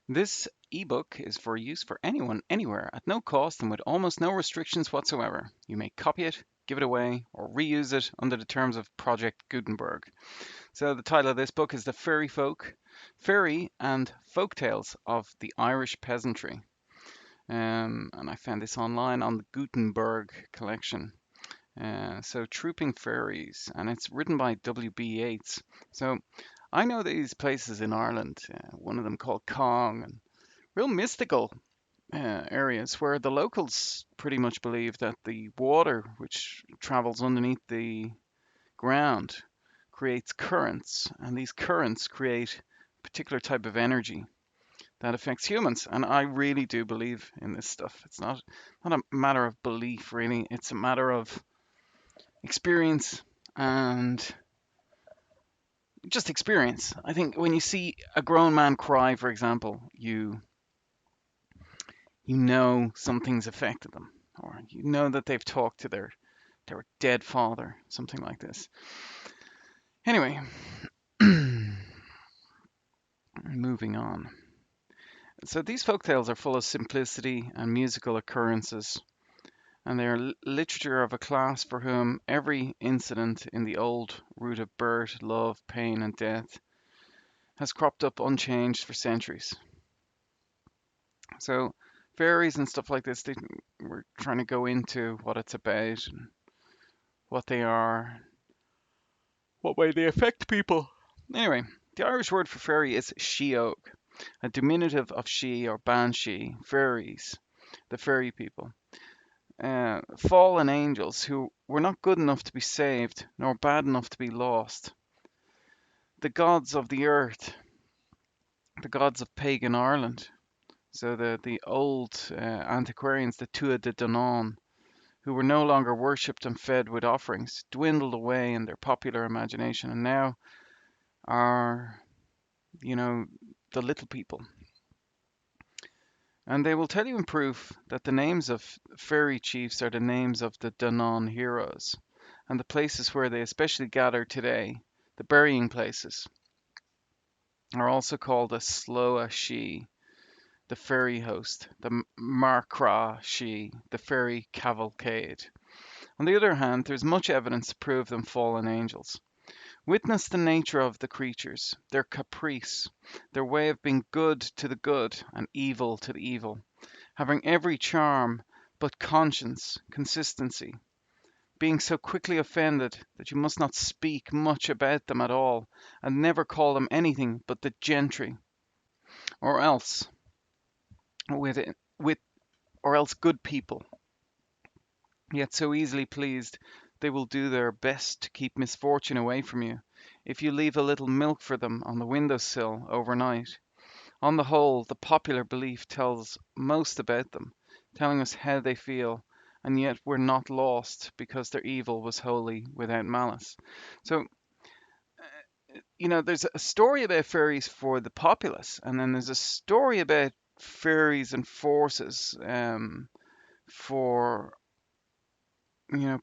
This ebook is for use for anyone, anywhere, at no cost and with almost no restrictions whatsoever. You may copy it, give it away, or reuse it under the terms of Project Gutenberg. So the title of this book is The Fairy Folk, Fairy and Folktales of the Irish Peasantry. And I found this online on the Gutenberg collection. So Trooping Fairies, and it's written by W.B. Yeats. So I know these places in Ireland, one of them called Cong, and real mystical areas where the locals pretty much believe that the water which travels underneath the ground creates currents, and these currents create a particular type of energy that affects humans. And I really do believe in this stuff. It's not a matter of belief, really. It's a matter of experience and just experience. I think when you see a grown man cry, for example, you know something's affected them, or you know that they've talked to their dead father, something like this. Anyway, moving on. So these folktales are full of simplicity and musical occurrences, and they are literature of a class for whom every incident in the old route of birth, love, pain, and death has cropped up unchanged for centuries. So fairies and stuff like this, we're trying to go into what it's about and what they are, what way they affect people. Anyway, the Irish word for fairy is sheog, a diminutive of she or banshee, fairies, the fairy people. Fallen angels who were not good enough to be saved, nor bad enough to be lost. The gods of the earth, the gods of pagan Ireland. So the old antiquarians, the Tuatha De Danann, who were no longer worshipped and fed with offerings, dwindled away in their popular imagination and now are, you know, the little people. And they will tell you in proof that the names of fairy chiefs are the names of the Danann heroes, and the places where they especially gather today, the burying places, are also called the Sloa Shi, the fairy host, the Marcra Shi, the fairy cavalcade. On the other hand, there's much evidence to prove them fallen angels. Witness the nature of the creatures, their caprice, their way of being good to the good and evil to the evil, having every charm but conscience, consistency, being so quickly offended that you must not speak much about them at all, and never call them anything but the gentry, or else with or else good people, yet so easily pleased they will do their best to keep misfortune away from you, if you leave a little milk for them on the window sill overnight. On the whole, the popular belief tells most about them, telling us how they feel, and yet we're not lost because their evil was wholly without malice. So, there's a story about fairies for the populace, and then there's a story about fairies and forces for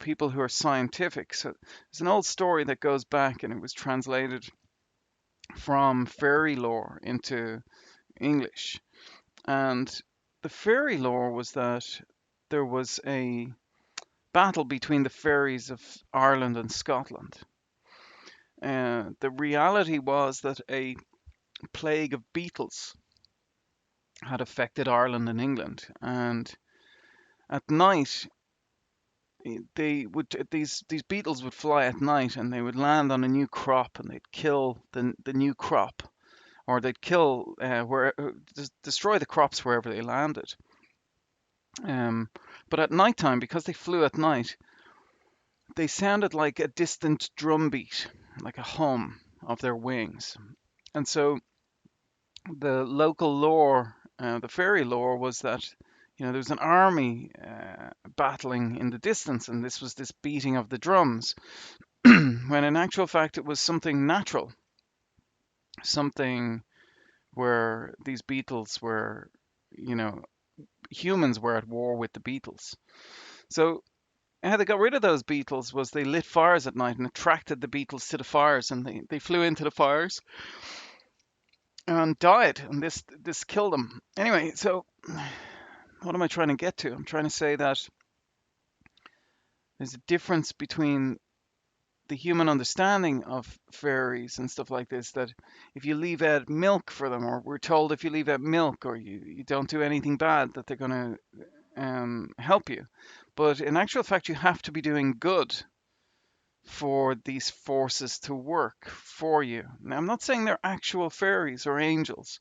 people who are scientific. So there's an old story that goes back, and it was translated from fairy lore into English. And the fairy lore was that there was a battle between the fairies of Ireland and Scotland. The reality was that a plague of beetles had affected Ireland and England, and at night these beetles would fly at night and they would land on a new crop and they'd kill the new crop, or they'd kill destroy the crops wherever they landed. Um, but at night time, because they flew at night, they sounded like a distant drum beat, like a hum of their wings. And so the local lore, the fairy lore, was that there was an army battling in the distance, and this was this beating of the drums, when in actual fact it was something natural, something where these beetles were, you know, humans were at war with the beetles. So how they got rid of those beetles was they lit fires at night and attracted the beetles to the fires, and they flew into the fires and died, and this killed him. Anyway, so what am I trying to get to? I'm trying to say that there's a difference between the human understanding of fairies and stuff like this, that if you leave out milk for them, or we're told if you leave out milk or you don't do anything bad, that they're going to help you. But in actual fact, you have to be doing good for these forces to work for you. Now, I'm not saying they're actual fairies or angels,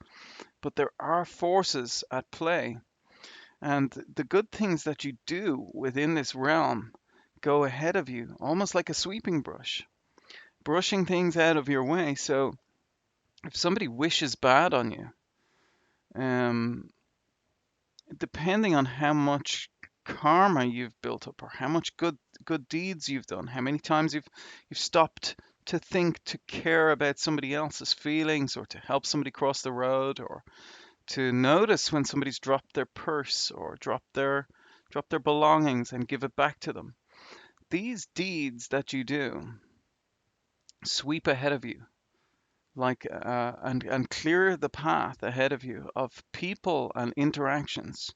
but there are forces at play. And the good things that you do within this realm go ahead of you, almost like a sweeping brush, brushing things out of your way. So if somebody wishes bad on you, um, depending on how much karma you've built up, or how much good deeds you've done, how many times you've stopped to think, to care about somebody else's feelings, or to help somebody cross the road, or to notice when somebody's dropped their purse or dropped their belongings and give it back to them. These deeds that you do sweep ahead of you, like and clear the path ahead of you of people and interactions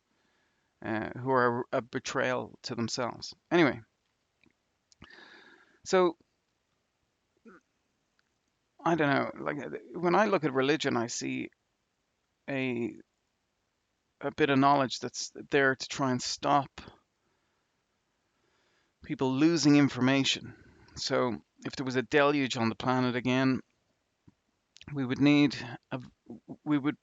who are a betrayal to themselves. Anyway, so I don't know. Like when I look at religion, I see a a bit of knowledge that's there to try and stop people losing information. So if there was a deluge on the planet again, we would need a, we would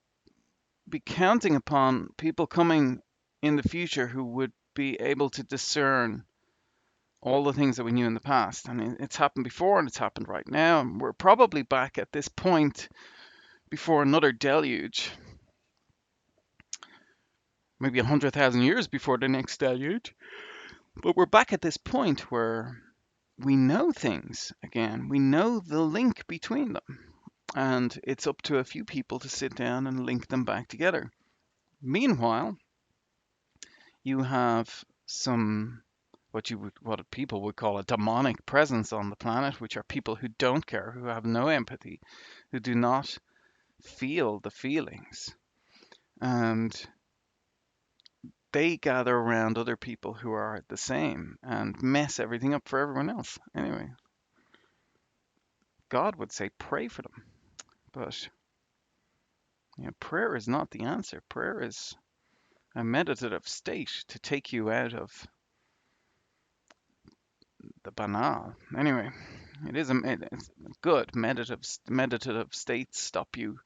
be counting upon people coming in the future who would be able to discern all the things that we knew in the past. I mean, it's happened before and it's happened right now. And we're probably back at this point before another deluge, maybe 100,000 years before the next deluge. But we're back at this point where we know things again. We know the link between them. And it's up to a few people to sit down and link them back together. Meanwhile, you have some what people would call a demonic presence on the planet, which are people who don't care, who have no empathy, who do not feel the feelings, and they gather around other people who are the same and mess everything up for everyone else. Anyway, God would say pray for them, but prayer is not the answer. Prayer is a meditative state to take you out of the banal. Anyway, it's good meditative states stop you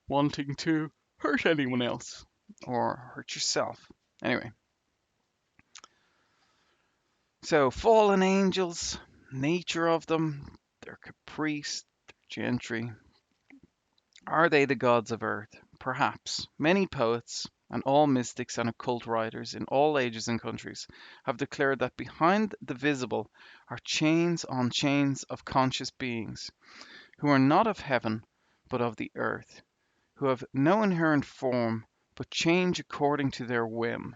wanting to hurt anyone else or hurt yourself. Anyway, so fallen angels, nature of them, their caprice, their gentry. Are they the gods of earth? Perhaps. Many poets and all mystics and occult writers in all ages and countries have declared that behind the visible are chains on chains of conscious beings who are not of heaven but of the earth, who have no inherent form but change according to their whim,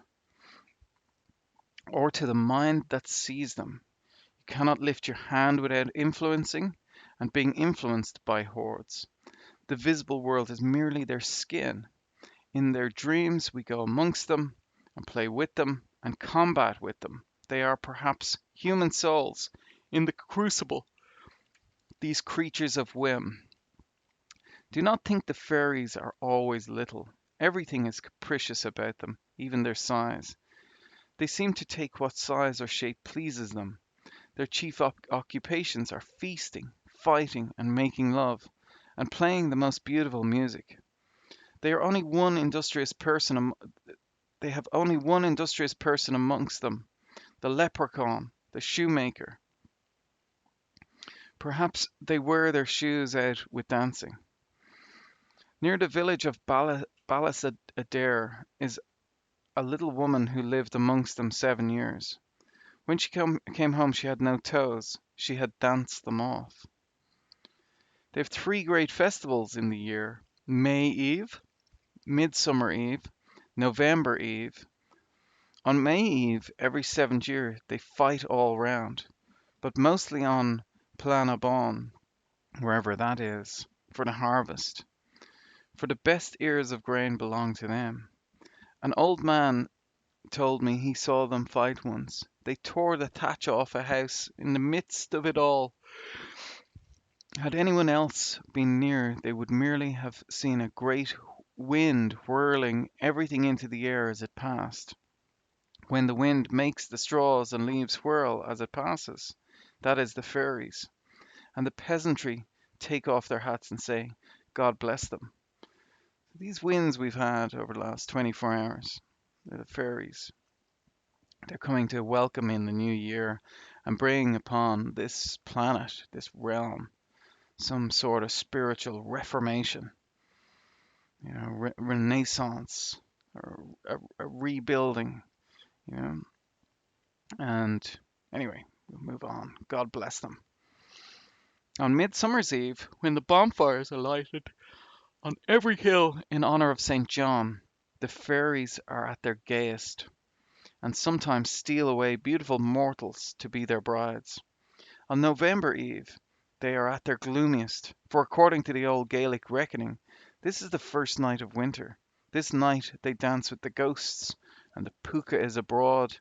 or to the mind that sees them. You cannot lift your hand without influencing and being influenced by hordes. The visible world is merely their skin. In their dreams we go amongst them and play with them and combat with them. They are perhaps human souls in the crucible, these creatures of whim. Do not think the fairies are always little. Everything is capricious about them, even their size. They seem to take what size or shape pleases them. Their chief occupations are feasting, fighting, and making love, and playing the most beautiful music. They are only one industrious person. They have only one industrious person amongst them, the leprechaun, the shoemaker. Perhaps they wear their shoes out with dancing. Near the village of Balasadare is a little woman who lived amongst them 7 years. When she came home, she had no toes. She had danced them off. They have three great festivals in the year: May Eve, Midsummer Eve, November Eve. On May Eve, every 7th year, they fight all round, but mostly on Planabon, wherever that is, for the harvest. for the best ears of grain belong to them. An old man told me he saw them fight once. They tore the thatch off a house in the midst of it all. Had anyone else been near, they would merely have seen a great wind whirling everything into the air as it passed. When the wind makes the straws and leaves whirl as it passes, that is the fairies. And the peasantry take off their hats and say, God bless them. These winds we've had over the last 24 hours, they're the fairies. They're coming to welcome in the new year and bring upon this planet, this realm, some sort of spiritual reformation, renaissance, or a rebuilding, you know. And anyway, we'll move on. God bless them. On Midsummer's Eve, when the bonfires are lighted on every hill in honor of St. John, the fairies are at their gayest, and sometimes steal away beautiful mortals to be their brides. On November Eve, they are at their gloomiest, for according to the old Gaelic reckoning, this is the first night of winter. This night they dance with the ghosts, and the puka is abroad,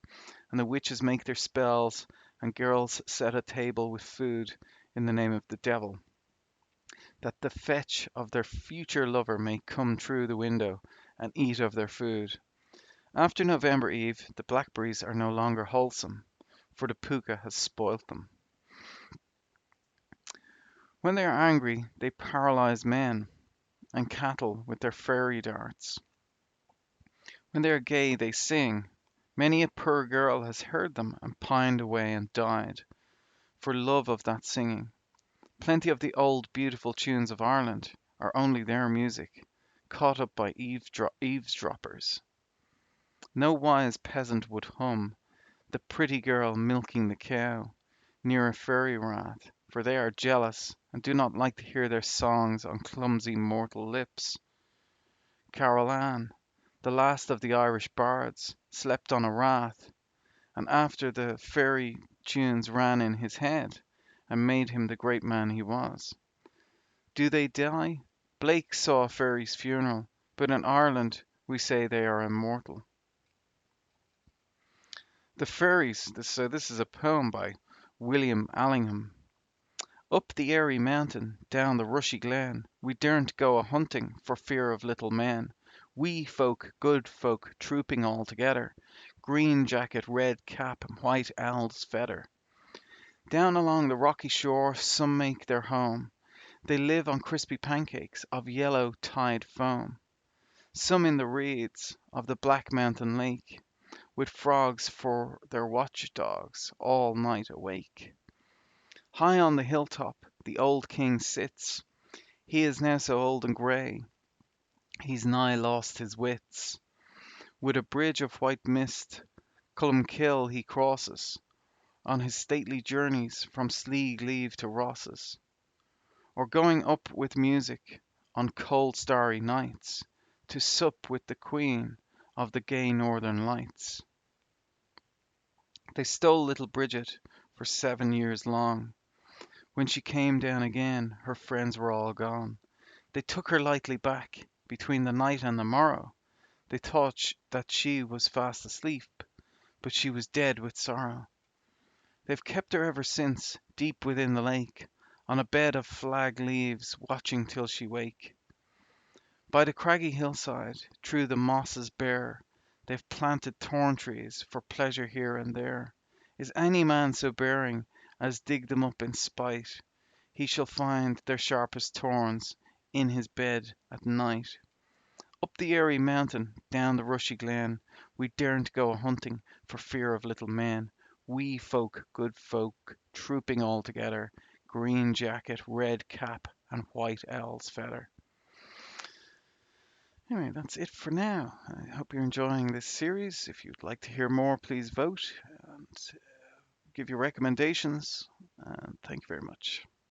and the witches make their spells, and girls set a table with food in the name of the devil, that the fetch of their future lover may come through the window and eat of their food. After November Eve, the blackberries are no longer wholesome, for the puka has spoilt them. When they are angry, they paralyze men and cattle with their fairy darts. When they are gay, they sing. Many a poor girl has heard them and pined away and died for love of that singing. Plenty of the old beautiful tunes of Ireland are only their music, caught up by eavesdroppers. No wise peasant would hum "The pretty girl milking the cow" near a fairy rath, for they are jealous, and do not like to hear their songs on clumsy mortal lips. Carol Ann, the last of the Irish bards, slept on a rath, and after the fairy tunes ran in his head, and made him the great man he was. Do they die? Blake saw a fairy's funeral, but in Ireland we say they are immortal. The Fairies, this is a poem by William Allingham. Up the airy mountain, down the rushy glen, we daren't go a hunting for fear of little men. Wee folk, good folk, trooping all together, green jacket, red cap, and white owl's feather. Down along the rocky shore some make their home. They live on crispy pancakes of yellow tide foam. Some in the reeds of the black mountain lake, with frogs for their watchdogs, all night awake. High on the hilltop the old king sits. He is now so old and grey, he's nigh lost his wits. With a bridge of white mist, Columkill he crosses, on his stately journeys from Slieve to Rosses, or going up with music on cold starry nights, to sup with the queen of the gay northern lights. They stole little Bridget for 7 years long. When she came down again, her friends were all gone. They took her lightly back, between the night and the morrow. They thought that she was fast asleep, but she was dead with sorrow. They've kept her ever since, deep within the lake, on a bed of flag leaves, watching till she wake. By the craggy hillside, through the mosses bare, they've planted thorn trees for pleasure here and there. Is any man so bearing as dig them up in spite? He shall find their sharpest thorns in his bed at night. Up the airy mountain, down the rushy glen, we daren't go a hunting for fear of little men. Wee folk, good folk, trooping all together, green jacket, red cap, and white owl's feather. Anyway, that's it for now. I hope you're enjoying this series. If you'd like to hear more, please vote and give your recommendations. And thank you very much.